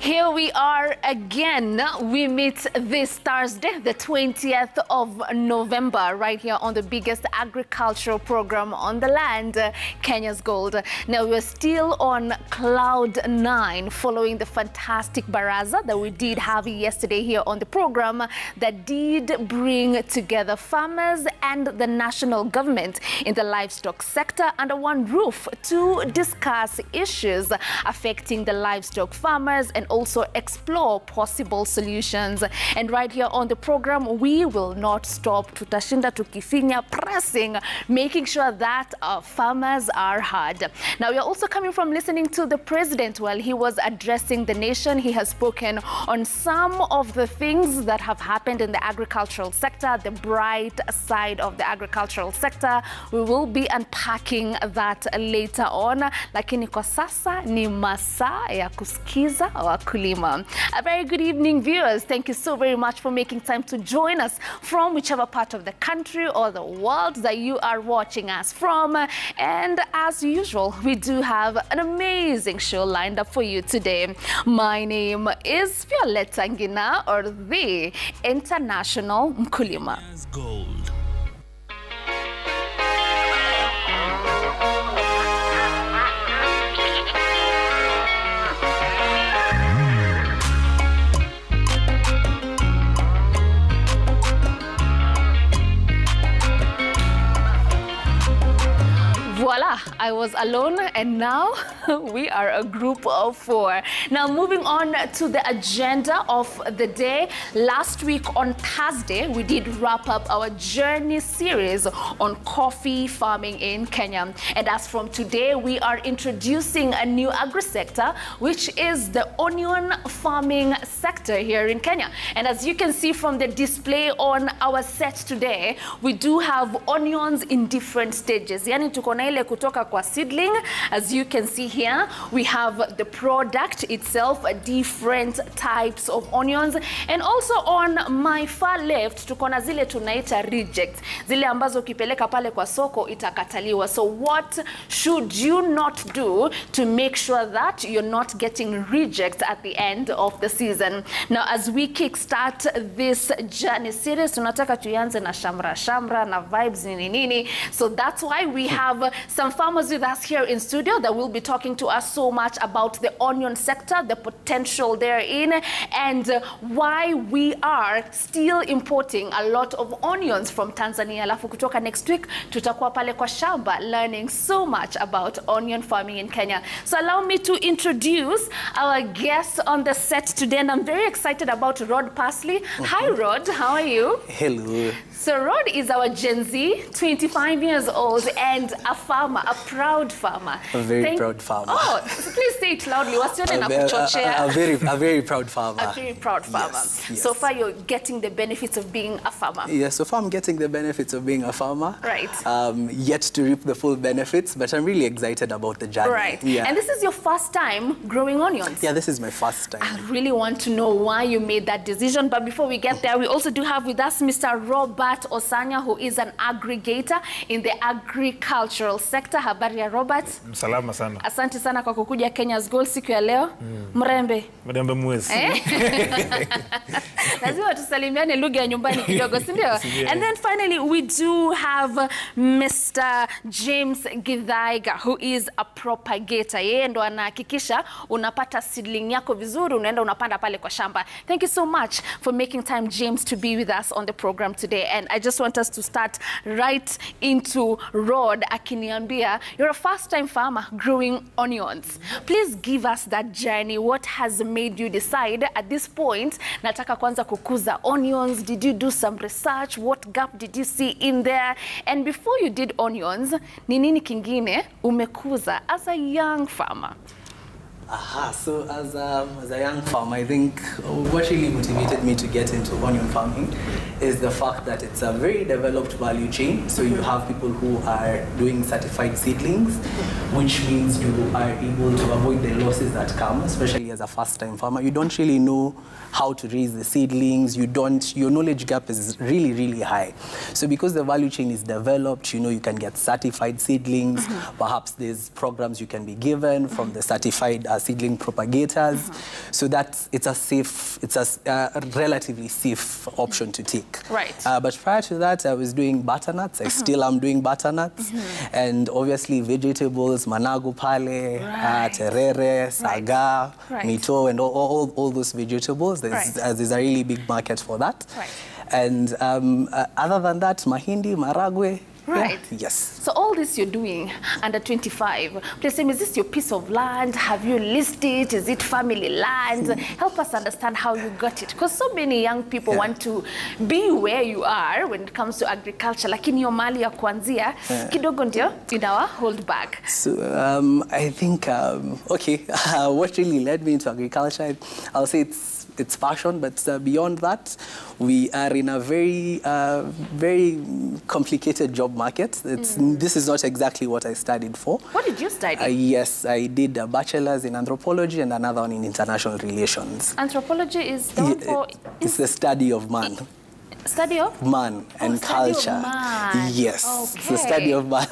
Here we are again. We meet this Thursday, the 20th of November, right here on the biggest agricultural program on the land, Kenya's Gold. Now, we're still on cloud 9 following the fantastic baraza that we did have yesterday here on the program that did bring together farmers and the national government in the livestock sector under one roof to discuss issues affecting the livestock farmers and also explore possible solutions. And right here on the program, we will not stop. Tutashinda tukifinya, pressing, making sure that our farmers are heard. Now, we are also coming from listening to the president while he was addressing the nation. He has spoken on some of the things that have happened in the agricultural sector, the bright side of the agricultural sector. We will be unpacking that later on. Lakini kwa sasa ni masaa ya kusikiza wakulima. A very good evening, viewers. Thank you so very much for making time to join us from whichever part of the country or the world that you are watching us from. And as usual, we do have an amazing show lined up for you today. My name is Violetta Ngina, or the International Mkulima. Gold. Voila, I was alone and now we are a group of 4. Now, moving on to the agenda of the day. Last week on Thursday, we did wrap up our journey series on coffee farming in Kenya. And as from today, we are introducing a new agri-sector, which is the onion farming sector here in Kenya. And as you can see from the display on our set today, we do have onions in different stages. Yani tuko na ile kutoka kwa seedling. As you can see here, we have the product itself, different types of onions. And also on my far left, tuko na zile tunaita reject. Zile ambazo ukipeleka pale kwa soko itakataliwa. So what should you not do to make sure that you're not getting reject at the end of the season? Now, as we kickstart this journey series, tunataka tuanze na shamra na vibes nini. So that's why we have some farmers with us here in studio that will be talking to us so much about the onion sector, the potential therein, and why we are still importing a lot of onions from Tanzania. Alafu kutoka next week, tutakuwa pale kwa shamba learning so much about onion farming in Kenya. So allow me to introduce our guest on the set today, and I'm very excited about Rod Parsley. Hi, Rod. How are you? Hello. So Rod is our Gen Z, 25 years old, and a farmer, a proud farmer. A very proud farmer. Oh, please say it loudly. What's your name? A very proud farmer. A very proud farmer. Yes. So far, you're getting the benefits of being a farmer. Yes, so far I'm getting the benefits of being a farmer. Right. Yet to reap the full benefits, but I'm really excited about the journey. Right. Yeah. And this is your first time growing onions. Yeah, this is my first time. I really want to know why you made that decision. But before we get there, we also do have with us Mr. Robert Osanya, who is an aggregator in the agricultural sector. Habari ya Robert? Salama sana. Asante sana kwa kukuja Kenya's Gold siku ya leo. Mrembe. Mrembe mwezi. Lazima tusalimiane lugha ya nyumbani kidogo, si ndio? And then finally we do have Mr. James Githaiga, who is a propagator. Yeye ndo anahakikisha unapata seedling yako vizuri, unaenda unapanda pale kwa shamba. Thank you so much for making time, James, to be with us on the program today. And I just want us to start right into Rod akiniambia, you're a first-time farmer growing onions. Please give us that journey. What has made you decide at this point, nataka kwanza kukuza onions? Did you do some research? What gap did you see in there? And before you did onions, ni nini kingine umekuza as a young farmer? So as a young farmer, I think what really motivated me to get into onion farming is the fact that it's a very developed value chain. So you have people who are doing certified seedlings, which means you are able to avoid the losses that come, especially as a first-time farmer. You don't really know how to raise the seedlings. Your knowledge gap is really, really high. So because the value chain is developed, you can get certified seedlings. Perhaps there's programs you can be given from the certified seedling propagators. So it's a relatively safe option to take. Right. But prior to that, I was doing butternuts. I still am doing butternuts. And obviously vegetables, managu pale, terere, saga, mito, and all those vegetables. There's a really big market for that. Right. And other than that, mahindi, maragwe. Right. Yeah, yes. So all this you're doing under 25. Please tell me, is this your piece of land? Have you listed it? Is it family land? Help us understand how you got it. Because so many young people want to be where you are when it comes to agriculture. Lakini your mali ya kuanzia, kidogo ndio inawa hold back. So I think, okay, what really led me into agriculture, I'll say it's passion, but beyond that, we are in a very complicated job market. This is not exactly what I studied for. What did you study? Yes, I did a bachelor's in anthropology and another one in international relations. Anthropology is the one for... It's the study of man. Study of? Man and culture. Of man. Yes, okay. It's the study of man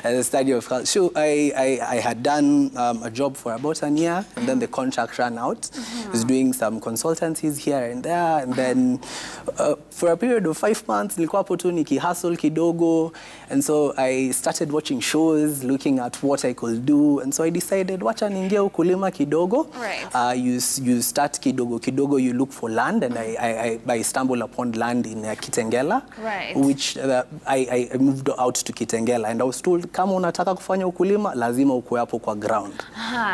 and the study of culture. So I had done a job for about a year, and then the contract ran out. I was doing some consultancies here and there, and then for a period of 5 months, nilikuwa hapo tu nikihustle kidogo, and so I started watching shows, looking at what I could do, and so I decided, wacha niingie ukulima kidogo. Right. You start kidogo kidogo, you look for land, and I stumbled upon land in Kitengela, right. which I moved out to Kitengela, and I was told, kama unataka kufanya ukulima, lazima ukue hapo kwa ground.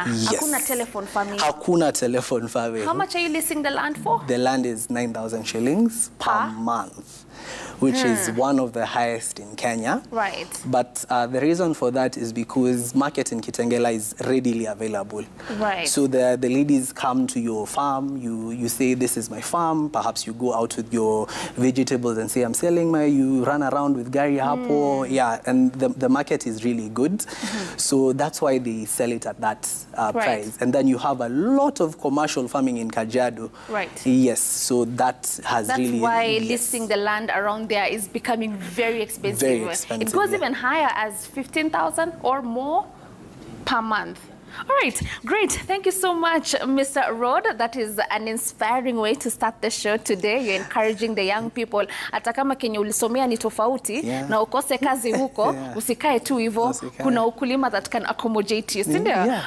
Yes. Hakuna telephone farming. Hakuna telephone farming. How much are you leasing the land for? The land is 9,000 shillings per month, which is one of the highest in Kenya. Right. But the reason for that is because market in Kitengela is readily available. Right. So the ladies come to your farm, you say, this is my farm, perhaps you go out with your vegetables and say, I'm selling you run around with gari hapo, and the market is really good. So that's why they sell it at that price. And then you have a lot of commercial farming in Kajiado. Right. Yes, so that's really... That's why listing the land around there is becoming very expensive. Very expensive. It goes even higher as 15,000 or more per month. All right, great. Thank you so much, Mr. Rod. That is an inspiring way to start the show today. You're encouraging the young people. Hata kama kenye ulisomea ni tofauti, na ukose kazi huko, usikae tu hivyo, kuna ukulima that can accommodate you.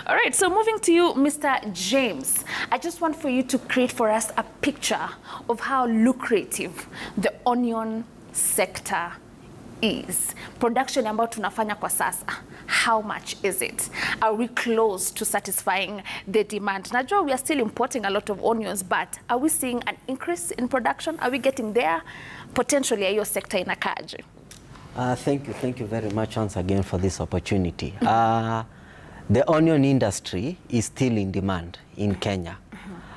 All right, so moving to you, Mr. James. I just want for you to create for us a picture of how lucrative the onion sector is. Production ambayo tunafanya kwa sasa, how much is it? Are we close to satisfying the demand? Najua we are still importing a lot of onions, but are we seeing an increase in production? Are we getting there? Potentially, hiyo sector inakaje? Thank you very much once again for this opportunity. The onion industry is still in demand in Kenya.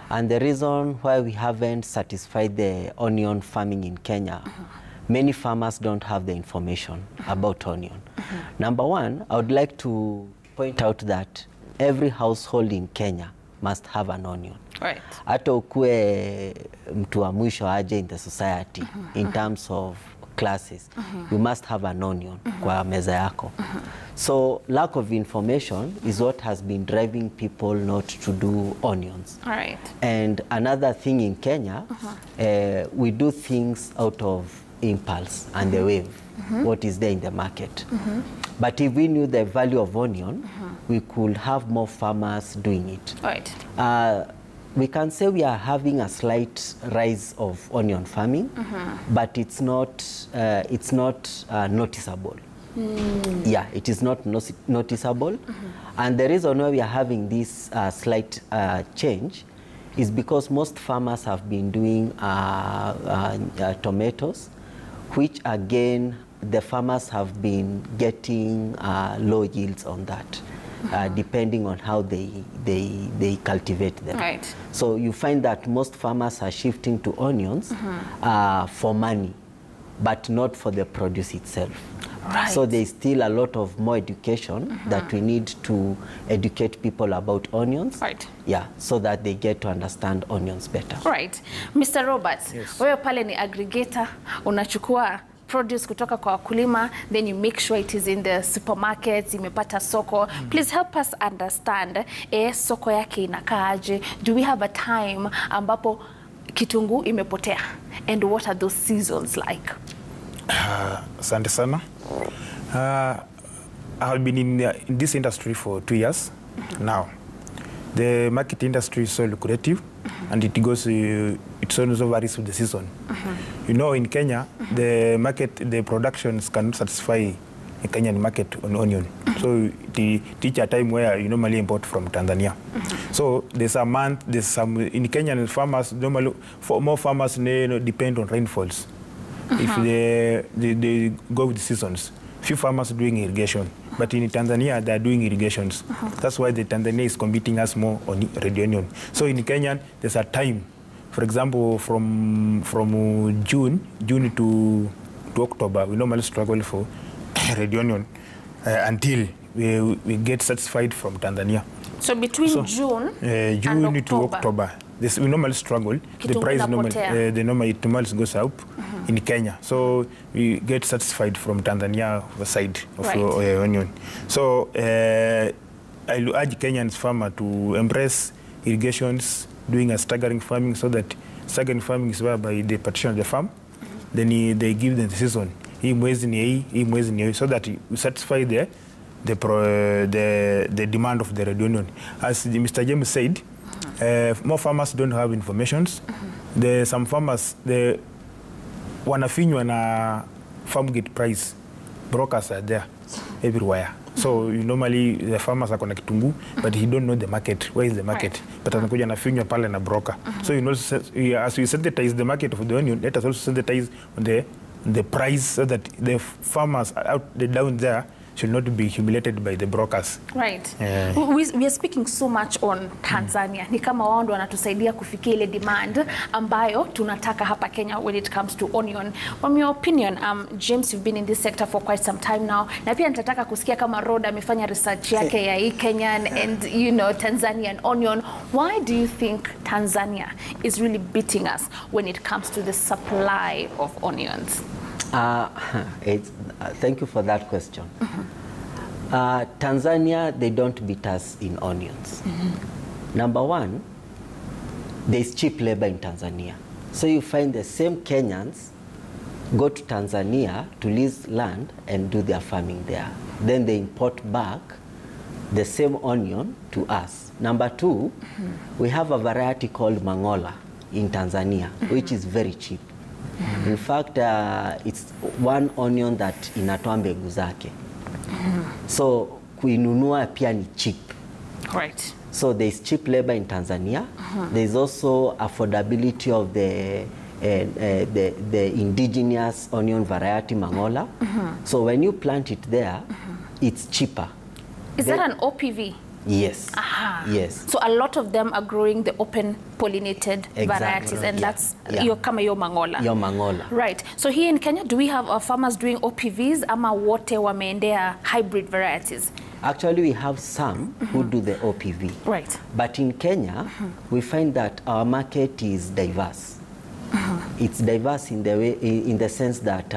And the reason why we haven't satisfied the onion farming in Kenya, many farmers don't have the information about onion. Number one, I would like to point out that every household in Kenya must have an onion. Right. Hata ukue mtu wa mwisho aje in the society, in terms of classes, you must have an onion kwa meza yako. So lack of information is what has been driving people not to do onions. All right. And another thing in Kenya, we do things out of impulse and the wave, what is there in the market. But if we knew the value of onion, we could have more farmers doing it. Right. We can say we are having a slight rise of onion farming, but it's not noticeable. Yeah, it is not noticeable. And the reason why we are having this slight change is because most farmers have been doing tomatoes, which again, the farmers have been getting low yields on that, depending on how they cultivate them. Right. So you find that most farmers are shifting to onions for money, but not for the produce itself. Right. So there's still a lot of more education that we need to educate people about onions. Right. Yeah, so that they get to understand onions better. Right. Mr. Roberts, wewe pale ni aggregator, unachukua produce kutoka kwa wakulima, then you make sure it is in the supermarkets, imepata soko. Please help us understand, soko yake inakaaje? Do we have a time ambapo kitunguu imepotea? And what are those seasons like? Asante sana. I have been in this industry for 2 years now. The market industry is so lucrative, and it goes, it also varies with the season. You know, in Kenya, the market, the productions cannot satisfy the Kenyan market on onion. So it reach a time where you normally import from Tanzania. So there's a month, there's some, in Kenyan farmers, normally, more farmers depend on rainfalls. If they go with the seasons. Few farmers doing irrigation, but in Tanzania they are doing irrigations. That's why the Tanzania is competing us more on red onion. So in Kenya there's a time, for example, from June to October, we normally struggle for red onion until we get satisfied from Tanzania. So between June and to October, we normally struggle. The price normally goes up in Kenya. So we get satisfied from Tanzania side of onion. So I urge Kenyan farmer to embrace irrigations, doing a staggering farming, so that staggering farming is whereby they partition the farm, then they give them the season. So that we satisfy the demand of the red onion. As Mr. James said, more farmers don't have informations. Some farmers, wanafinywa na farm gate price. Brokers are there everywhere. So normally the farmers are kona kitunguu, but he don't know the market. Where is the market? But anakuja nafinywa pale na broker. So you know, as we sensitize the market of the onion, let us also sensitize on the price, so that the farmers down there should not be humiliated by the brokers. Right. We are speaking so much on Tanzania. Ni kama wao ndio wanatusaidia kufikia ile demand ambayo tunataka hapa Kenya when it comes to onion. From your opinion, James, you've been in this sector for quite some time now. Na pia nitataka kusikia kama Rhoda amefanya research yake ya hii Kenyan and Tanzanian onion. Why do you think Tanzania is really beating us when it comes to the supply of onions? Thank you for that question. Tanzania, they don't beat us in onions. Number one, there's cheap labor in Tanzania. So you find the same Kenyans go to Tanzania to lease land and do their farming there. Then they import back the same onion to us. Number two, we have a variety called Mangola in Tanzania, which is very cheap. In fact, it's one onion that inatoa mbegu zake. So kuinunua pia ni cheap. Right. So there's cheap labor in Tanzania. There's also affordability of the indigenous onion variety Mangola. So when you plant it there, it's cheaper. Is that an OPV? Yes. Yes. So a lot of them are growing the open pollinated varieties, and that's your Mangola. Your Mangola. Right. So here in Kenya, do we have farmers doing OPVs ama wote wameendea hybrid varieties? Actually, we have some who do the OPV. Right. But in Kenya, we find that our market is diverse. It's diverse in the way, in the sense that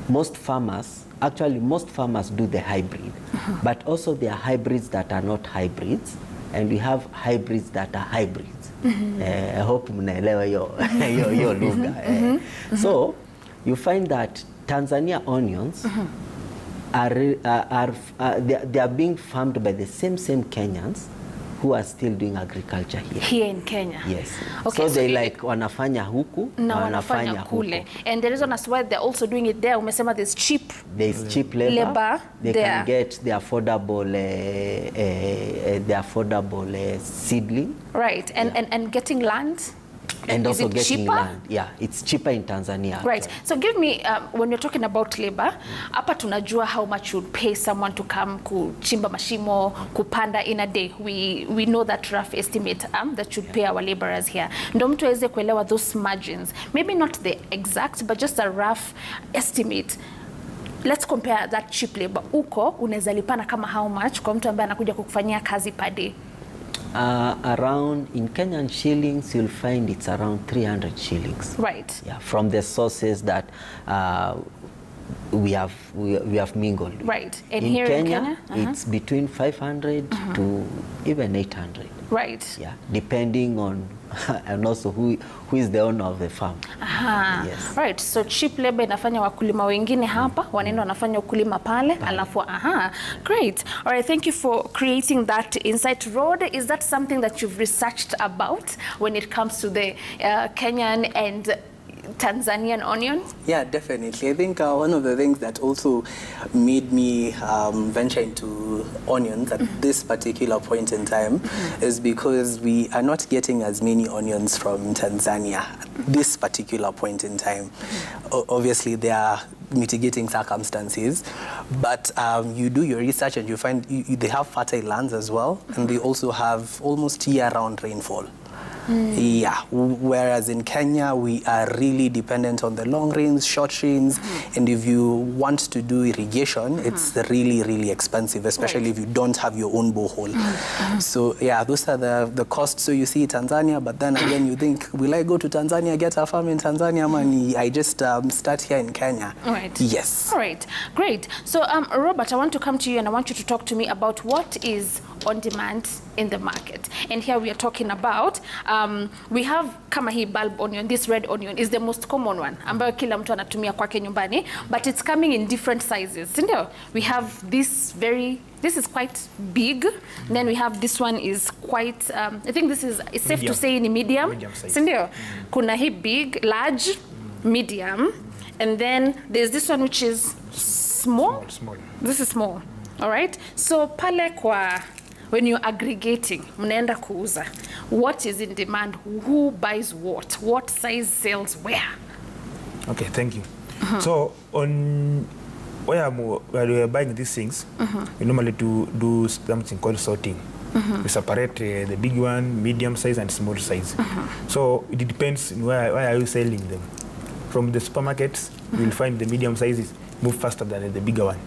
most farmers do the hybrid, but also there are hybrids that are not hybrids, and we have hybrids that are hybrids. I hope mnaelewa yo lugha. So you find that Tanzania onions they are being farmed by the same Kenyans who are still doing agriculture here. Here in Kenya? Yes. Okay, so they like wanafanya huku na wanafanya kule. And the reason as why they're also doing it there, umesema there's cheap labor they can get the affordable seedling. Right. And getting land? And also getting cheaper? land. Yeah, it's cheaper in Tanzania. Right. So give me, when you're talking about labor, hapa tunajua how much you'd pay someone to come kuchimba mashimo, kupanda in a day. We know that rough estimate that you'd pay our laborers here. Ndo mtu aweze kuelewa those margins. Maybe not the exact, but just a rough estimate. Let's compare that cheap labor. Uko unaweza lipana kama how much kwa mtu ambaye anakuja kukufanyia kazi per day? Around, in Kenyan shillings, you'll find it's around 300 shillings. Right. Yeah, from the sources that we have mingled. Right. And in here Kenya, in Kenya? it's between 500 to even 800. Right. Yeah, depending on and also who is the owner of the farm. Aha. Yes. Right. So cheap labor inafanya wakulima wengine hapa, wanaenda wanafanya ukulima pale, alafu Great. All right, thank you for creating that insight. Rod, is that something that you've researched about when it comes to the Kenyan and Tanzanian onion? Yeah, definitely. I think one of the things that also made me venture into onions at this particular point in time is because we are not getting as many onions from Tanzania at this particular point in time. Obviously, there are mitigating circumstances, but you do your research and you find they have fertile lands as well, and they also have almost year-round rainfall. Yeah, whereas in Kenya, we are really dependent on the long rains, short rains, and if you want to do irrigation, it's really, really expensive, especially if you don't have your own borehole. So yeah, those are the costs. So you see Tanzania, but then again, you think, will I go to Tanzania, get a farm in Tanzania, money? I just start here in Kenya. All right. Yes. All right, great. So Robert, I want to come to you and I want you to talk to me about what is on demand in the market. And here we are talking about, we have kama hii bulb onion, this red onion is the most common one, ambayo kila mtu anatumia kwake nyumbani, but it's coming in different sizes. Sindio? We have this is quite big. Then we have this one is quite, I think this is, it's safe to say in medium. Medium size. Sindio? Kuna hii big, large, medium. And then there's this one which is small. This is small. All right? So pale kwa, when you're aggregating, mnaenda kuuza, what is in demand? Who buys what? What size sells where? Okay, thank you. So on where we are buying these things, we normally do something called sorting. We separate the big one, medium size, and small size. So it depends where are you selling them. From the supermarkets, you will find the medium sizes move faster than the bigger one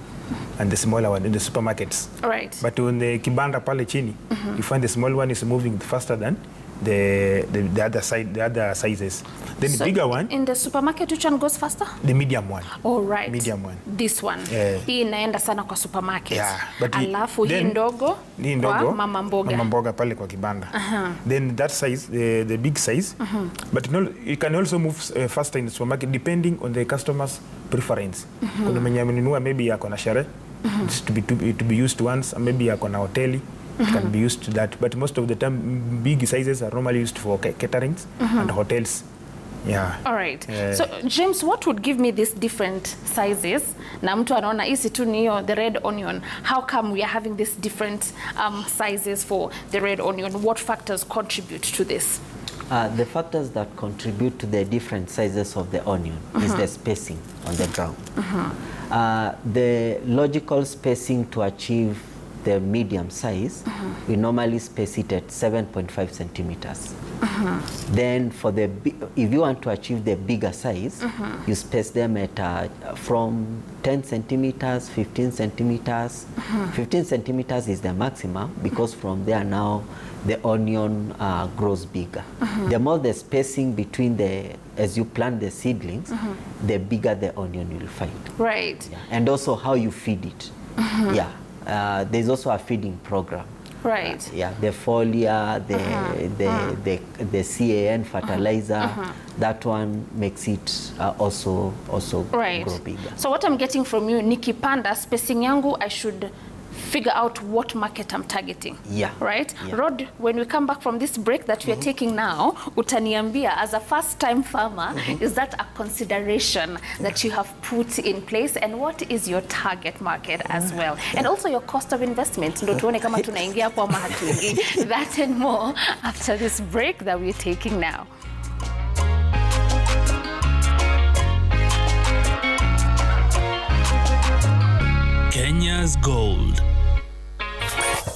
and the smaller one in the supermarkets. All right. But on the kibanda pale chini, you find the small one is moving faster than the other side, the other sizes. Then So the bigger one, in the supermarket, which one goes faster? the medium one. All right. Medium one. This one. Yeah. Hii inaenda sana kwa supermarket. Yeah, but Alafu hii then ndogo kwa mama mboga. Mama mboga pale kwa kibanda. Then that size, the big size, but you can also move faster in the supermarket depending on the customer's preference. Kuna mwenye amenunua maybe yako na sherehe, it's to be used once, maybe yako na hoteli. It can be used to that, but most of the time big sizes are normally used for caterings and hotels. Yeah. All right. So James, what would give me these different sizes? Na mtu anaona hii tu ni the red onion. How come we are having these different sizes for the red onion? What factors contribute to this? The factors that contribute to the different sizes of the onion is the spacing on the ground. The logical spacing to achieve the medium size, we normally space it at 7.5 centimeters. Then for the if you want to achieve the bigger size, you space them at from 10 centimeters, 15 centimeters. 15 centimeters is the maximum because from there now the onion grows bigger. The more the spacing between as you plant the seedlings, the bigger the onion you'll find. Right. Yeah. And also how you feed it. Yeah. There's also a feeding program. Right. Yeah, the foliar, the CAN fertilizer, that one makes it also right. grow bigger. So what I'm getting from you, nikipanda spacing yangu, I should figure out what market I'm targeting. Yeah. Right? Yeah. Rod, when we come back from this break that we are taking now, utaniambia, as a first-time farmer, is that a consideration that you have put in place? And what is your target market as well? And also your cost of investment. Ndo tuone kama tunaingia hapo ama hatuingii. That and more after this break that we're taking now. Kenya's gold.